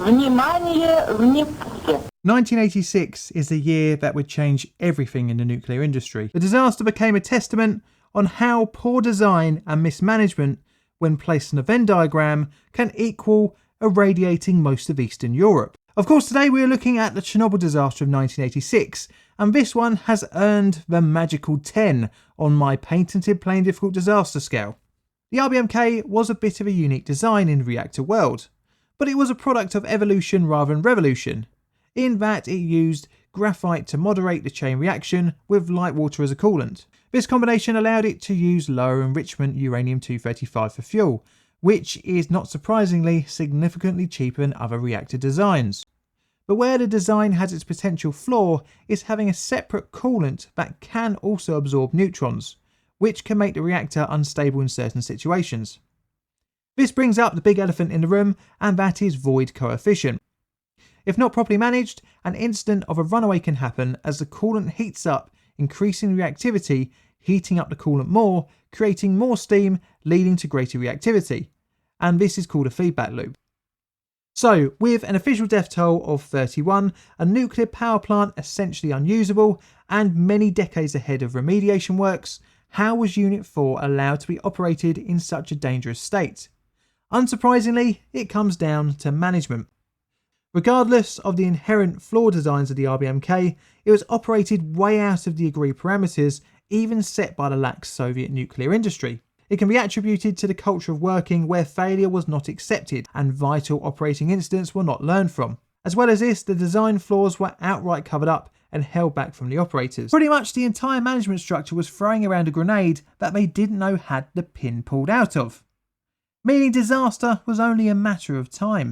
Внимание, внимание. 1986 is the year that would change everything in the nuclear industry. The disaster became a testament on how poor design and mismanagement, when placed in a Venn diagram, can equal irradiating most of Eastern Europe. Of course, today we are looking at the Chernobyl disaster of 1986, and this one has earned the magical 10 on my patented plain difficult disaster scale. The RBMK was a bit of a unique design in the reactor world, but it was a product of evolution rather than revolution, in that it used graphite to moderate the chain reaction with light water as a coolant. This combination allowed it to use lower enrichment uranium-235 for fuel, which is not surprisingly significantly cheaper than other reactor designs. But where the design has its potential flaw is having a separate coolant that can also absorb neutrons, which can make the reactor unstable in certain situations. This brings up the big elephant in the room, and that is void coefficient. If not properly managed, an incident of a runaway can happen as the coolant heats up, increasing reactivity, heating up the coolant more, creating more steam, leading to greater reactivity. And this is called a feedback loop. So, with an official death toll of 31, a nuclear power plant essentially unusable, and many decades ahead of remediation works, how was Unit 4 allowed to be operated in such a dangerous state? Unsurprisingly, it comes down to management. Regardless of the inherent flawed designs of the RBMK, it was operated way out of the agreed parameters, even set by the lax Soviet nuclear industry. It can be attributed to the culture of working where failure was not accepted and vital operating incidents were not learned from. As well as this, the design flaws were outright covered up and held back from the operators. Pretty much the entire management structure was throwing around a grenade that they didn't know had the pin pulled out of. Meaning disaster was only a matter of time.